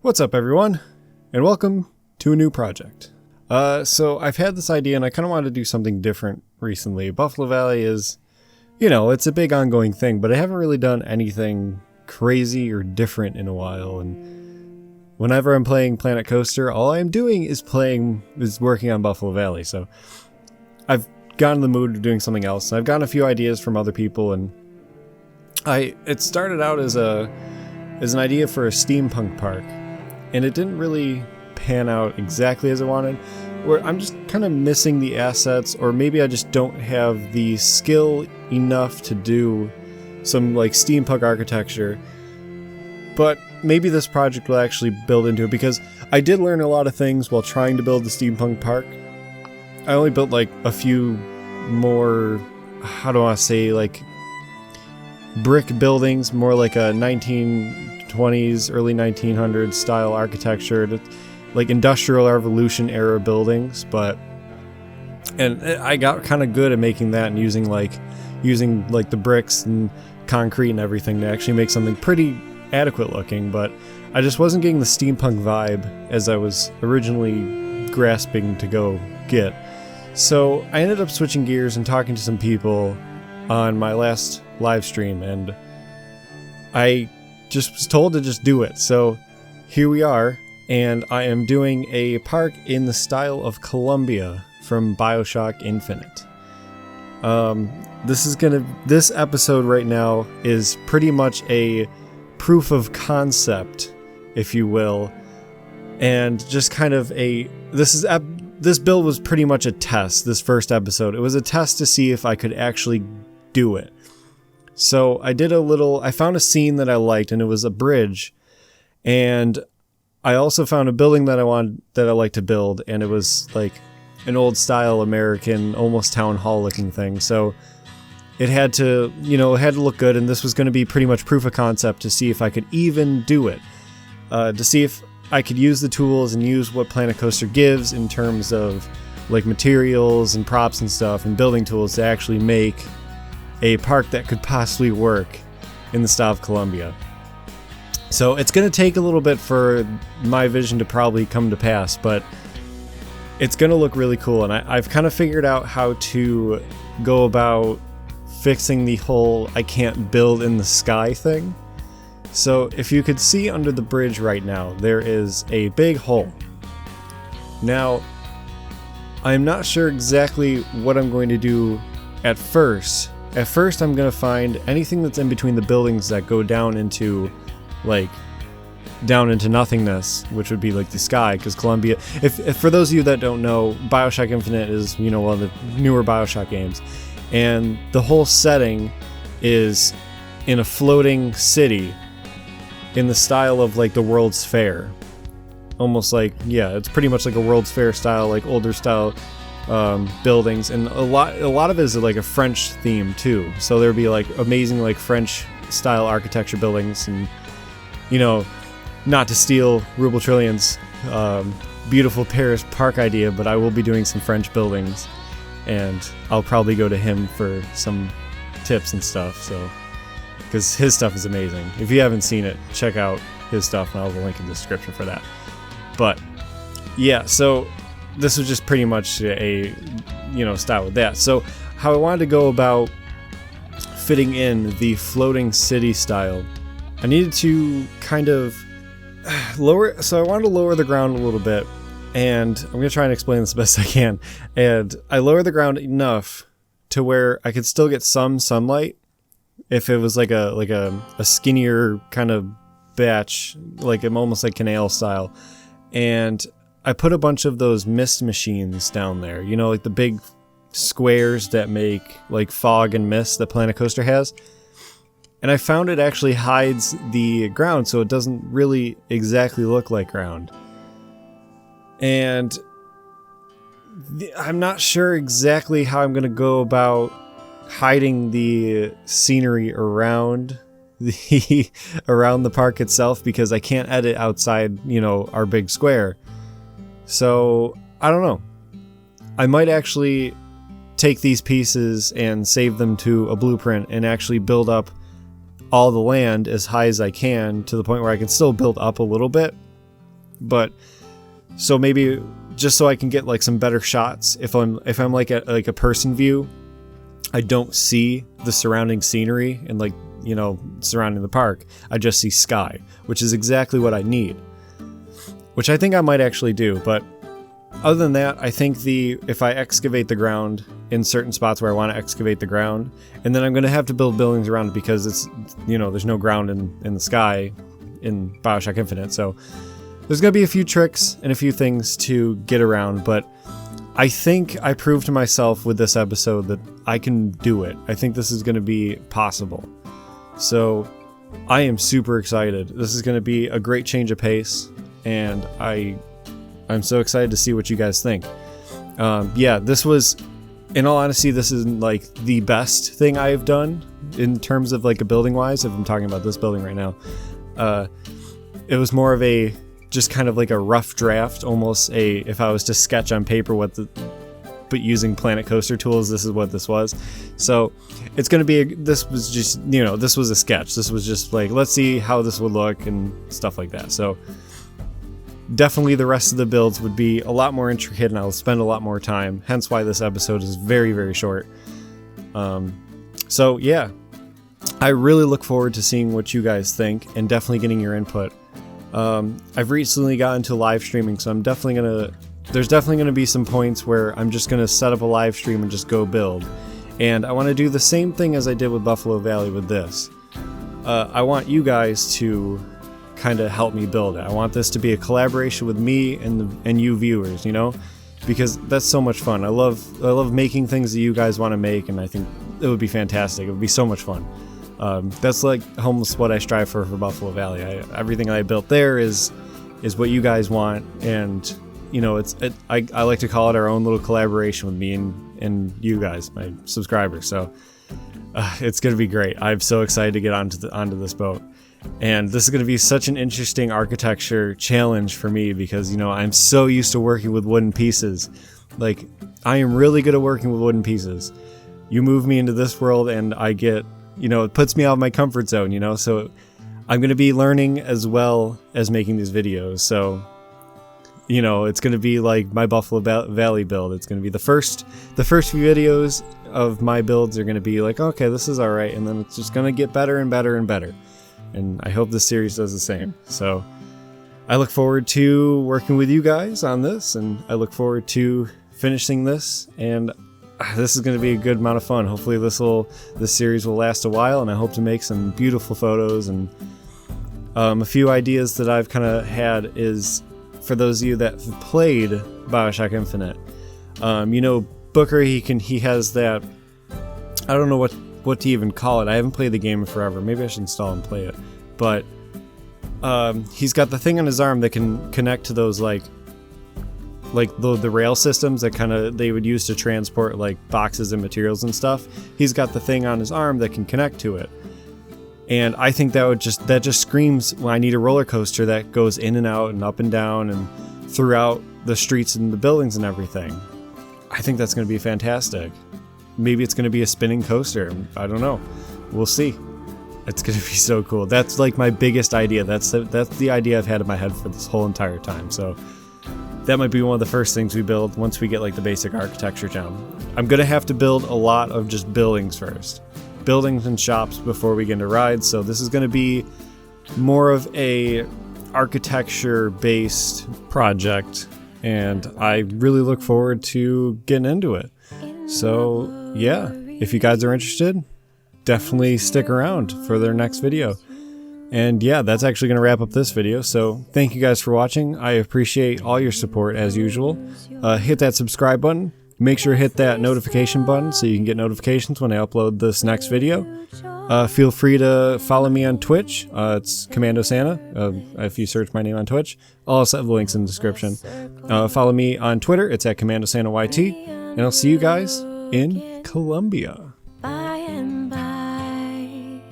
What's up, everyone, and welcome to a new project. So I've had this idea and I kind of wanted to do something different recently. Buffalo Valley is, it's a big ongoing thing, but I haven't really done anything crazy or different in a while. And whenever I'm playing Planet Coaster, all I'm doing is working on Buffalo Valley. So I've gotten in the mood of doing something else. I've gotten a few ideas from other people, and it started out as an idea for a steampunk park. And it didn't really pan out exactly as I wanted, where I'm just kind of missing the assets, or maybe I just don't have the skill enough to do some like steampunk architecture. But maybe this project will actually build into it, because I did learn a lot of things while trying to build the steampunk park. I only built like a few more, how do I say, like brick buildings, more like a 1920s, early 1900s style architecture, like Industrial Revolution era buildings. And I got kind of good at making that and using the bricks and concrete and everything to actually make something pretty adequate looking, but I just wasn't getting the steampunk vibe as I was originally grasping to go get. So I ended up switching gears and talking to some people on my last live stream, and I just was told to just do it. So here we are, and I am doing a park in the style of Columbia from Bioshock Infinite. This episode right now is pretty much a proof of concept, if you will, and just kind of this build was pretty much a test. This first episode, it was a test to see if I could actually do it. So I found a scene that I liked, and it was a bridge, and I also found a building that I like to build, and it was like an old style American, almost town hall looking thing. So it had to look good, and this was going to be pretty much proof of concept to see if I could even do it, to see if I could use the tools and use what Planet Coaster gives in terms of like materials and props and stuff and building tools to actually make a park that could possibly work in the style of Columbia. So it's going to take a little bit for my vision to probably come to pass, but it's going to look really cool. And I've kind of figured out how to go about fixing the whole I can't build in the sky thing. So if you could see under the bridge right now, there is a big hole. Now, I'm not sure exactly what I'm going to do at first. At first, I'm going to find anything that's in between the buildings that go down into nothingness, which would be like the sky, because Columbia, if for those of you that don't know, Bioshock Infinite is, one of the newer Bioshock games, and the whole setting is in a floating city in the style of like the World's Fair. Almost like, it's pretty much like a World's Fair style, like older style buildings, and a lot of it is like a French theme too. So there'd be like amazing like French style architecture buildings, and not to steal RubleTrillions' beautiful Paris park idea, but I will be doing some French buildings, and I'll probably go to him for some tips and stuff. So because his stuff is amazing. If you haven't seen it, check out his stuff, and I'll have a link in the description for that. But yeah, so this was just pretty much a style with that. So how I wanted to go about fitting in the floating city style, I needed to kind of lower. So I wanted to lower the ground a little bit, and I'm gonna try and explain this the best I can. And I lowered the ground enough to where I could still get some sunlight if it was like a skinnier kind of batch, like almost like canal style. And I put a bunch of those mist machines down there, like the big squares that make like fog and mist that Planet Coaster has. And I found it actually hides the ground, so it doesn't really exactly look like ground. And I'm not sure exactly how I'm going to go about hiding the scenery around the park itself, because I can't edit outside, our big square. So I don't know. I might actually take these pieces and save them to a blueprint and actually build up all the land as high as I can, to the point where I can still build up a little bit, but so maybe just so I can get like some better shots, if I'm like at like a person view, I don't see the surrounding scenery and like, you know, surrounding the park. I just see sky, which is exactly what I need, which I think I might actually do. But other than that, I think if I excavate the ground in certain spots where I want to excavate the ground, and then I'm going to have to build buildings around it because it's, you know, there's no ground in the sky in Bioshock Infinite. So there's going to be a few tricks and a few things to get around, but I think I proved to myself with this episode that I can do it. I think this is going to be possible. So I am super excited. This is going to be a great change of pace, and I'm so excited to see what you guys think. Yeah, this was, in all honesty, this isn't like the best thing I've done in terms of like a building wise, if I'm talking about this building right now. It was more of a, just kind of like a rough draft, almost if I was to sketch on paper but using Planet Coaster tools, this is what this was. So it's going to be, this was just, you know, this was a sketch. This was just like, let's see how this would look and stuff like that. So definitely the rest of the builds would be a lot more intricate and I'll spend a lot more time. Hence why this episode is very, very short. So yeah, I really look forward to seeing what you guys think and definitely getting your input. I've recently gotten into live streaming, so there's definitely gonna be some points where I'm just gonna set up a live stream and just go build. And I want to do the same thing as I did with Buffalo Valley with this. I want you guys to kind of help me build it. I want this to be a collaboration with me and you viewers, you know, because that's so much fun. I love making things that you guys want to make, and I think it would be fantastic. It would be so much fun. That's like almost what I strive for Buffalo Valley. Everything I built there is what you guys want, and you know, I like to call it our own little collaboration with me and you guys, my subscribers. So it's gonna be great. I'm so excited to get onto this boat, and this is gonna be such an interesting architecture challenge for me because, you know, I'm so used to working with wooden pieces. Like, I am really good at working with wooden pieces. You move me into this world and I get, you know, it puts me out of my comfort zone, you know, so I'm going to be learning as well as making these videos. So, you know, it's going to be like my Buffalo Valley build. It's going to be the first few videos of my builds are going to be like, okay, this is all right. And then it's just going to get better and better and better. And I hope this series does the same. So I look forward to working with you guys on this, and I look forward to finishing this, and this is going to be a good amount of fun. Hopefully this series will last a while, and I hope to make some beautiful photos. And a few ideas that I've kind of had is, for those of you that have played Bioshock Infinite, you know, Booker, he has that, I don't know what to even call it. I haven't played the game in forever. Maybe I should install and play it. But he's got the thing on his arm that can connect to those like the rail systems that kind of they would use to transport like boxes and materials and stuff. He's got the thing on his arm that can connect to it, and I think that just screams, well, I need a roller coaster that goes in and out and up and down and throughout the streets and the buildings and everything. I think that's going to be fantastic. Maybe it's going to be a spinning coaster. I don't know. We'll see. It's going to be so cool. That's like my biggest idea. That's the idea I've had in my head for this whole entire time. So that might be one of the first things we build once we get like the basic architecture down. I'm going to have to build a lot of just buildings first. Buildings and shops before we get into rides. So this is going to be more of a architecture-based project, and I really look forward to getting into it. So yeah, if you guys are interested, definitely stick around for their next video. And yeah, that's actually going to wrap up this video. So thank you guys for watching. I appreciate all your support as usual. Hit that subscribe button. Make sure to hit that notification button so you can get notifications when I upload this next video. Feel free to follow me on Twitch. It's Commando Santa. If you search my name on Twitch, I'll also have the links in the description. Follow me on Twitter. It's at Commando Santa YT. And I'll see you guys in Colombia. By and by,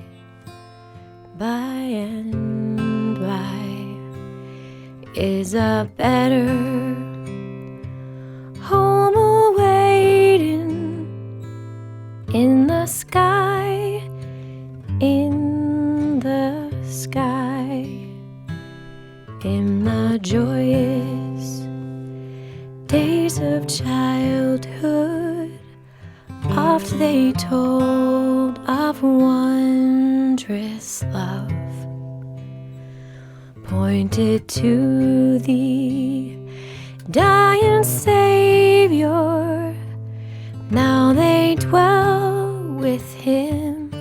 by and by is a better home awaiting in the sky, in the sky, in the the joyous days of childhood, oft they told of wondrous love, pointed to the dying Savior. Now they dwell with him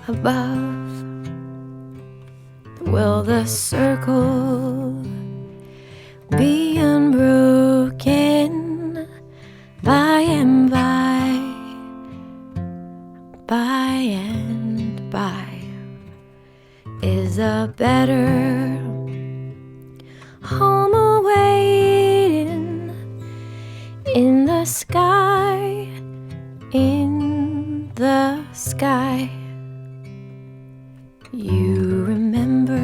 above. Will the circle be unbroken by and by, by and by? Is a better home awaiting in the sky, in the sky? You remember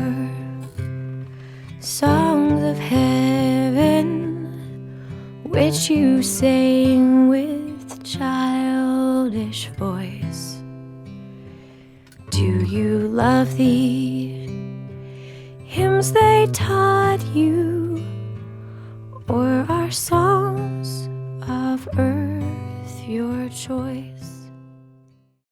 songs of heaven which you sang with childish voice. Do you love the hymns they taught you, or are songs of earth your choice?